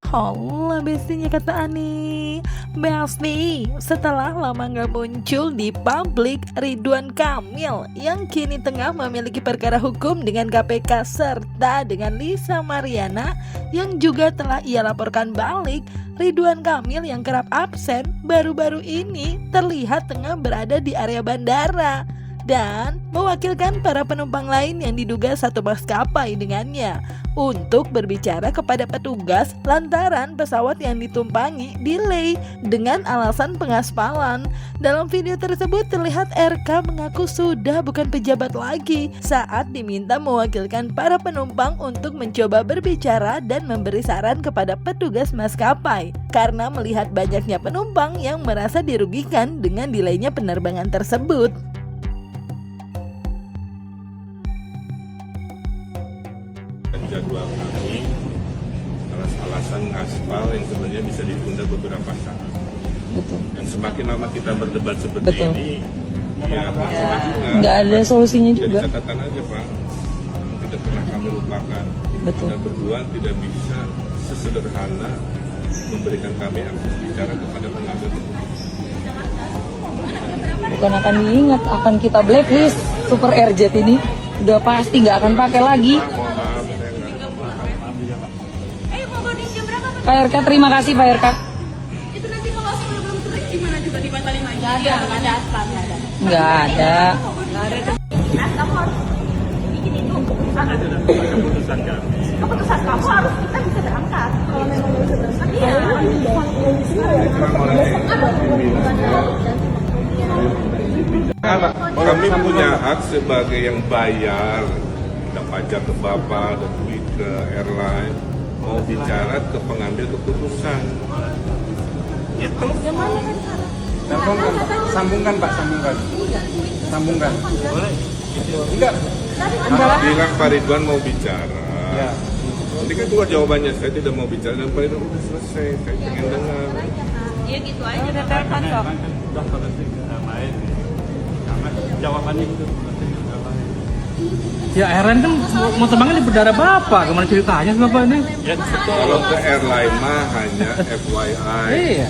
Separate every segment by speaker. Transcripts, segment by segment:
Speaker 1: Hola bestinya kata Ani. Besti, setelah lama gak muncul di publik, Ridwan Kamil yang kini tengah memiliki perkara hukum dengan KPK serta dengan Lisa Mariana yang juga telah ia laporkan balik. Ridwan Kamil yang kerap absen baru-baru ini terlihat tengah berada di area bandara dan mewakilkan para penumpang lain yang diduga satu maskapai dengannya untuk berbicara kepada petugas lantaran pesawat yang ditumpangi delay dengan alasan pengaspalan. Dalam video tersebut terlihat RK mengaku sudah bukan pejabat lagi saat diminta mewakilkan para penumpang untuk mencoba berbicara dan memberi saran kepada petugas maskapai karena melihat banyaknya penumpang yang merasa dirugikan dengan delaynya penerbangan tersebut.
Speaker 2: Jadwal kami alasan aspal yang sebenarnya bisa ditunda beberapa saat.
Speaker 3: Betul.
Speaker 2: Dan semakin lama kita berdebat seperti
Speaker 3: Betul.
Speaker 2: ini, ya
Speaker 3: nggak ada solusinya
Speaker 2: jadi
Speaker 3: juga.
Speaker 2: catatan aja Pak, tidak pernah kami lupakan.
Speaker 3: Betul.
Speaker 2: Kita berdua tidak bisa sesederhana memberikan kami akses bicara kepada pengambil keputusan.
Speaker 3: Bukan akan diingat, akan kita blacklist. Super RJ ini udah pasti nggak akan pakai lagi.
Speaker 2: Mohon maaf, saya nggak.
Speaker 3: Pak RK, terima kasih Pak RK.
Speaker 4: Itu nanti kalau sebelum tulis gimana juga dibatalin lagi? Nggak ada aspal, nggak ada.
Speaker 3: Nggak ada.
Speaker 4: Nah, kamu harus bikin itu keputusan kami. Keputusan kamu harus kita bisa berangkat. Kalau memang bisa berangkat, iya.
Speaker 2: Kami punya hak sebagai yang bayar, ada pajak ke Bapak, ada duit ke airline, mau bicara ke pengambil keputusan. Itu.
Speaker 5: Sambungkan Pak, sambungkan. Boleh? Enggak.
Speaker 2: Bilang Pak Ridwan mau bicara.
Speaker 5: Ya.
Speaker 2: Nanti kan keluar jawabannya, saya tidak mau bicara dan Pak Ridwan udah selesai, saya pengen dengar.
Speaker 4: Iya gitu aja. Udah telepon kok.
Speaker 5: Sudah selesai main. Karena jawabannya itu
Speaker 6: Ya airline kan mau terbangnya di berdarah Bapak, gimana ceritanya sih Bapak ini?
Speaker 2: Kalau ke airline mah hanya FYI.
Speaker 6: Iya.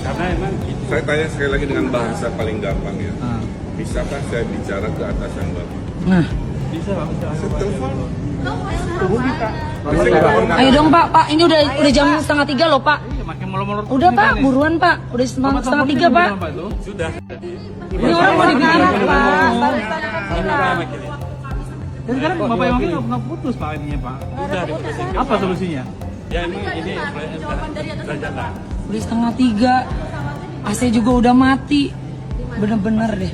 Speaker 5: karena emang
Speaker 2: Saya tanya sekali lagi dengan bahasa paling gampang ya.
Speaker 6: Nah.
Speaker 2: Bisakah saya bicara ke atasan Bapak?
Speaker 6: Nah,
Speaker 5: bisa Pak.
Speaker 2: Telepon.
Speaker 3: Ayo dong Pak, ini udah jam 2:30 loh Pak.
Speaker 6: iya makin molor-molor.
Speaker 3: Udah Pak, buruan Pak. Udah 2:30 Pak.
Speaker 5: Sudah.
Speaker 3: Ini orang mau dibilang Pak.
Speaker 6: Dan sekarang Bapak yang makin nggak putus Pak ininya Pak.
Speaker 5: Sudah diputusin.
Speaker 6: Apa solusinya?
Speaker 5: Ya emang ini sudah jalan.
Speaker 3: Udah 2:30. AC juga udah mati. Bener-bener deh.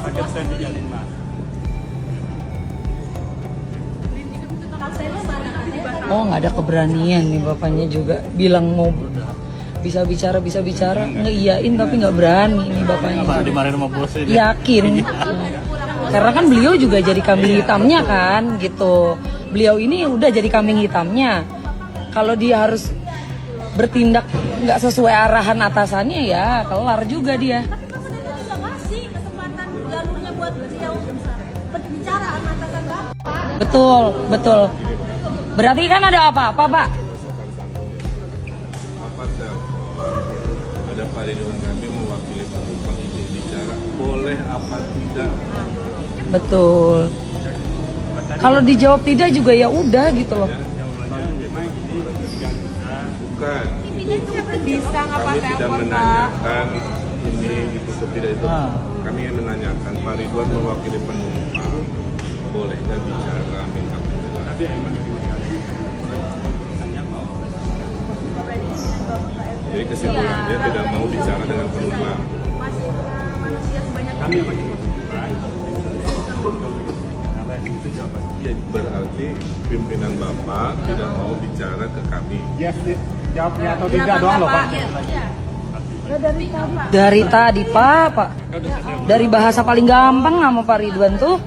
Speaker 5: Paket saya dijalin Mas.
Speaker 3: Oh, nggak ada keberanian nih bapaknya juga bilang mau bisa bicara ngeiyain tapi nggak berani nih bapaknya.
Speaker 6: Pak dimarahin sama bosnya.
Speaker 3: Yakin. Karena kan beliau juga jadi kambing hitamnya kan gitu. Beliau ini udah jadi kambing hitamnya. Kalau dia harus bertindak nggak sesuai arahan atasannya ya kelar juga dia.
Speaker 4: Tapi kamu tadi udah ngasih kesempatan jalurnya buat beliau berbicara sama atasan Bapak.
Speaker 3: Betul. Berarti kan ada apa-apa Pak?
Speaker 2: Apa telepon? Ada Pak Ridwan kami mewakili penumpang izin bicara. Boleh apa tidak?
Speaker 3: Betul. Kalau dijawab tidak juga ya udah gitu loh.
Speaker 2: Bukan.
Speaker 4: Bisa
Speaker 2: Kami tidak menanyakan ini itu tidak itu. Kami yang menanyakan Pak Ridwan mewakili penumpang. Boleh nggak bicara minta penjelasan? Jadi kesimpulannya tidak mau bicara dengan penumpang.
Speaker 5: Kami yang pakai.
Speaker 2: Ya, berarti pimpinan Bapak tidak mau bicara ke kami.
Speaker 5: Yes, jawabnya atau tidak doang loh Pak.
Speaker 3: Dari tadi Pak. Dari bahasa paling gampang sama Pak Ridwan tuh.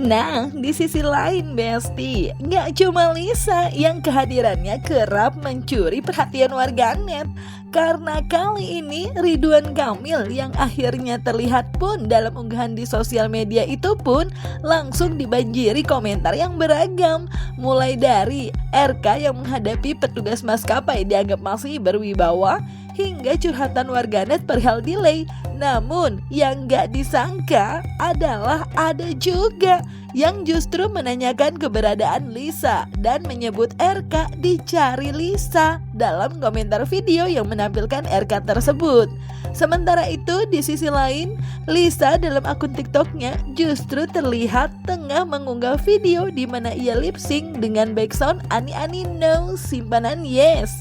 Speaker 1: Nah, di sisi lain Besti, nggak cuma Lisa yang kehadirannya kerap mencuri perhatian warganet. Karena kali ini Ridwan Kamil yang akhirnya terlihat pun dalam unggahan di sosial media itu pun langsung dibanjiri komentar yang beragam. Mulai dari RK yang menghadapi petugas maskapai dianggap masih berwibawa, hingga curhatan warganet perihal delay. Namun yang gak disangka adalah ada juga yang justru menanyakan keberadaan Lisa dan menyebut RK dicari Lisa dalam komentar video yang menampilkan RK tersebut. Sementara itu di sisi lain, Lisa dalam akun TikToknya justru terlihat tengah mengunggah video di mana ia lip sync dengan background Ani Ani No simpanan Yes.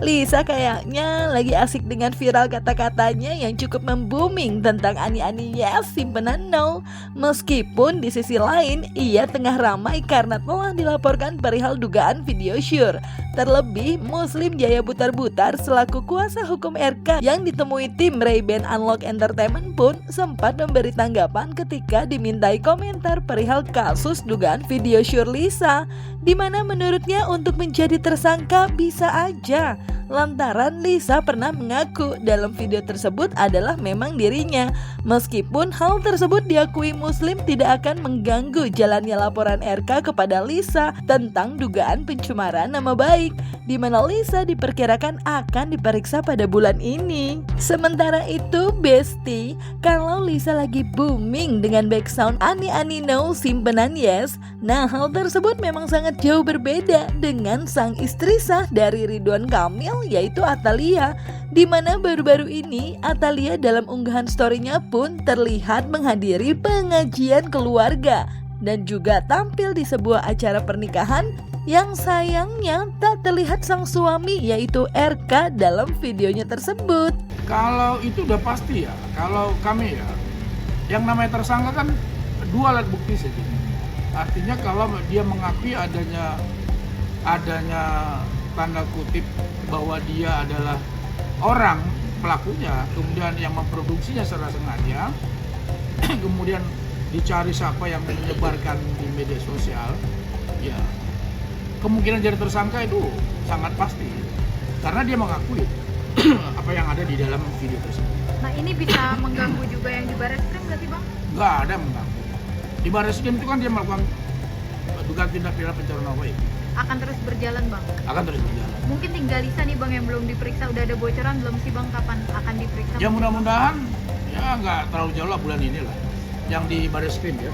Speaker 1: Lisa kayaknya lagi asik dengan viral kata-katanya yang cukup membooming tentang Ani Ani Yes simpenan No. Meskipun di sisi lain ia tengah ramai karena telah dilaporkan perihal dugaan video syur. Terlebih Muslim Jaya Butar-Butar selaku kuasa hukum RK yang ditemui tim Ray-Ban Unlock Entertainment pun sempat memberi tanggapan ketika dimintai komentar perihal kasus dugaan video syur Lisa, di mana menurutnya untuk menjadi tersangka bisa aja. Lantaran Lisa pernah mengaku dalam video tersebut adalah memang dirinya. Meskipun hal tersebut diakui Muslim tidak akan mengganggu jalannya laporan RK kepada Lisa tentang dugaan pencemaran nama baik, di mana Lisa diperkirakan akan diperiksa pada bulan ini. Sementara itu Besti, kalau Lisa lagi booming dengan background Ani Ani No simpenan Yes, nah hal tersebut memang sangat jauh berbeda dengan sang istri sah dari Ridwan Kamil, yaitu Atalia, di mana baru-baru ini Atalia dalam unggahan story-nya pun terlihat menghadiri pengajian keluarga dan juga tampil di sebuah acara pernikahan yang sayangnya tak terlihat sang suami, yaitu RK dalam videonya tersebut.
Speaker 7: Kalau itu udah pasti ya, kalau kami ya, yang namanya tersangka kan dua alat bukti saja. Artinya kalau dia mengakui adanya tanda kutip bahwa dia adalah orang pelakunya, kemudian yang memproduksinya secara sengaja, kemudian dicari siapa yang menyebarkan di media sosial, ya kemungkinan jadi tersangka itu sangat pasti karena dia mengakui apa yang ada di dalam video tersebut.
Speaker 4: Nah ini bisa mengganggu juga yang di Barreskrim nggak sih Bang?
Speaker 7: Nggak ada mengganggu. Di Barreskrim itu kan dia melakukan dugaan tindak pidana pencemaran nama baik.
Speaker 8: akan terus berjalan bang?
Speaker 7: Akan terus berjalan.
Speaker 8: Mungkin tinggal Lisa nih bang yang belum diperiksa, udah ada bocoran belum sih bang kapan akan diperiksa?
Speaker 7: Ya mudah-mudahan ya nggak terlalu jauh lah, bulan ini lah. Yang di Barreskrim ya.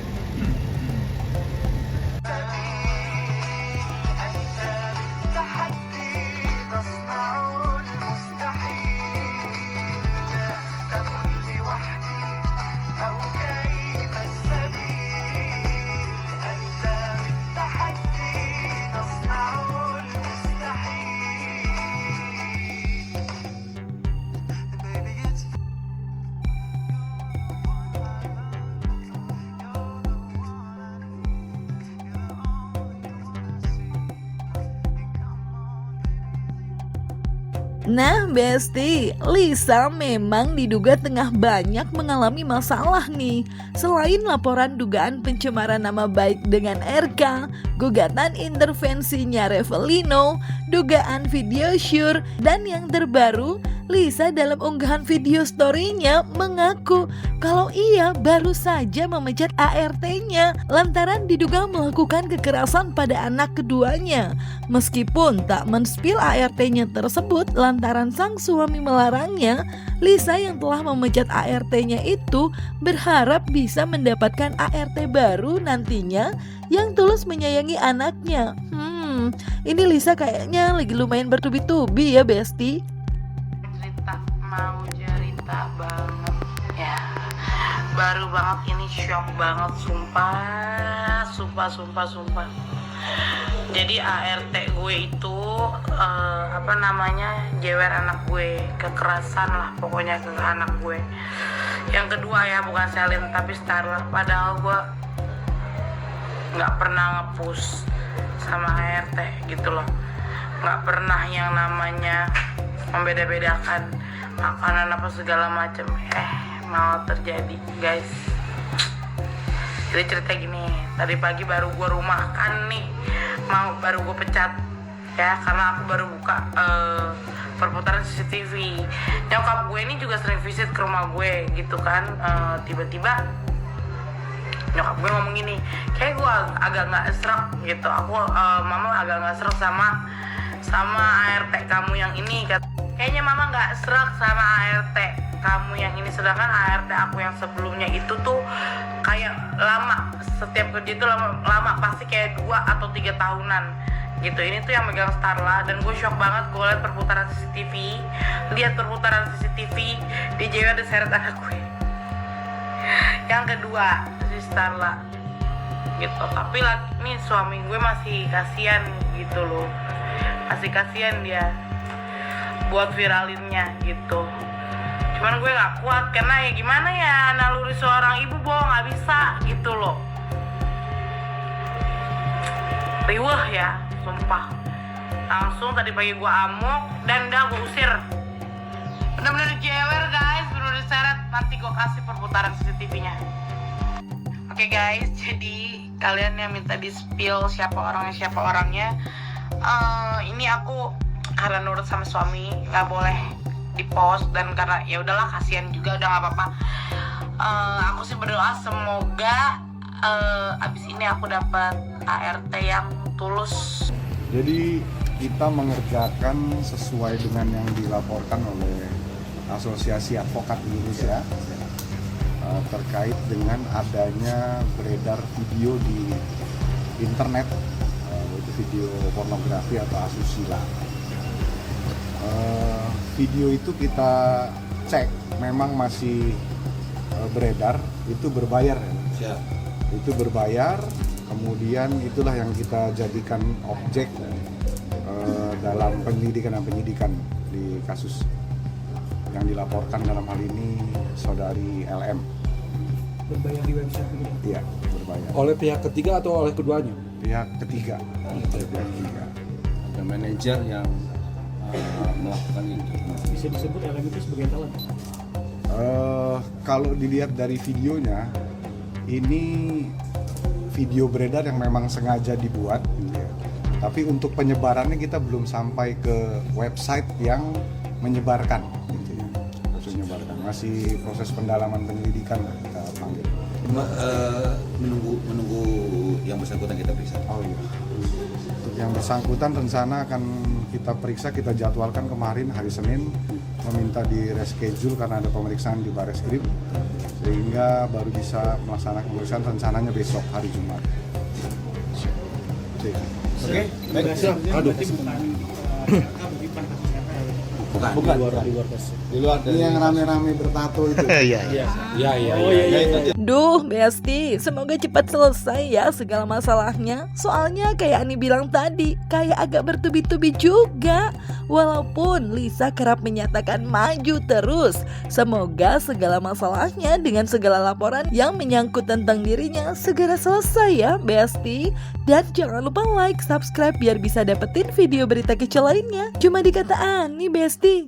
Speaker 1: Nah Besti, Lisa memang diduga tengah banyak mengalami masalah nih. Selain laporan dugaan pencemaran nama baik dengan RK, gugatan intervensinya Revelino, dugaan video syur, dan yang terbaru, Lisa dalam unggahan video story-nya mengaku kalau ia baru saja memecat ART-nya lantaran diduga melakukan kekerasan pada anak keduanya. Meskipun tak men-spill ART-nya tersebut lantaran sang suami melarangnya, Lisa yang telah memecat ART-nya itu berharap bisa mendapatkan ART baru nantinya yang tulus menyayangi anaknya. Ini Lisa kayaknya lagi lumayan bertubi-tubi ya Besti.
Speaker 3: Mau cerita banget ya, baru banget ini, shock banget, sumpah. Jadi ART gue itu jewer anak gue, kekerasan lah pokoknya ke anak gue. Yang kedua ya, bukan Selin tapi Starla. Padahal gue nggak pernah nge-push sama ART gitu loh, nggak pernah yang namanya membeda-bedakan makanan apa segala macam. Malah terjadi guys. Jadi cerita gini, tadi pagi baru gue rumahkan nih, baru gue pecat ya, karena aku baru buka perputaran CCTV. Nyokap gue ini juga sering visit ke rumah gue gitu kan. Tiba-tiba nyokap gue ngomong gini, kayak gue agak nggak serak gitu, mama agak nggak serak sama ART kamu yang ini. Kayaknya mama nggak serak sama ART kamu yang ini, sedangkan ART aku yang sebelumnya itu tuh kayak lama, setiap kerja itu lama pasti kayak 2 atau 3 tahunan gitu. Ini tuh yang megang Starla, dan gue shock banget. Gue liat perputaran CCTV di JW ada seret anak gue yang kedua si Starla gitu. Tapi ini suami gue masih kasihan gitu loh, masih kasihan dia buat viralinnya gitu. Cuman gue gak kuat, karena ya gimana ya, naluri seorang ibu gak bisa gitu loh. Riweh ya, sumpah. Langsung tadi pagi gue amuk dan udah gue usir. Bener-bener jewer guys, bener-bener seret. Nanti gue kasih perputaran CCTV-nya. Oke guys, jadi kalian yang minta di-spill siapa orangnya. Ini aku karena nurut sama suami, nggak boleh di post, dan karena ya udahlah, kasihan juga, udah nggak apa-apa. Aku sih berdoa semoga abis ini aku dapat ART yang tulus.
Speaker 9: Jadi kita mengerjakan sesuai dengan yang dilaporkan oleh Asosiasi Advokat Indonesia terkait dengan adanya beredar video di internet, yaitu video pornografi atau asusila. Video itu kita cek memang masih beredar, itu berbayar ya. Itu berbayar, kemudian itulah yang kita jadikan objek dalam penyelidikan dan penyidikan di kasus yang dilaporkan dalam hal ini saudari LM.
Speaker 6: Berbayar di website begitu?
Speaker 9: Iya, berbayar.
Speaker 10: Oleh pihak ketiga atau oleh keduanya?
Speaker 9: Pihak ketiga.
Speaker 10: Ada manajer yang melakukan itu.
Speaker 6: Bisa disebut LM itu sebagai talent?
Speaker 9: Kalau dilihat dari videonya, ini video beredar yang memang sengaja dibuat, ya. Tapi untuk penyebarannya kita belum sampai ke website yang menyebarkan, gitu ya. Menyebarkan, masih proses pendalaman penyelidikan kita panggil.
Speaker 10: Menunggu yang bersangkutan kita periksa.
Speaker 9: Oh iya. Untuk yang bersangkutan rencana akan kita periksa, kita jadwalkan kemarin hari Senin, meminta di reschedule karena ada pemeriksaan di Barreskrim, sehingga baru bisa melaksanakan pemeriksaan rencananya besok hari Jumat. Oke, baik. Aduh. Bukan. Di luar ini yang rame-rame bertato itu. Iya.
Speaker 1: Duh, Besti, semoga cepat selesai ya segala masalahnya. Soalnya kayak Ani bilang tadi, kayak agak bertubi-tubi juga. Walaupun Lisa kerap menyatakan maju terus. Semoga segala masalahnya dengan segala laporan yang menyangkut tentang dirinya segera selesai ya, Besti. Dan jangan lupa like, subscribe biar bisa dapetin video berita kece lainnya. Cuma di Kata Ani, Besti.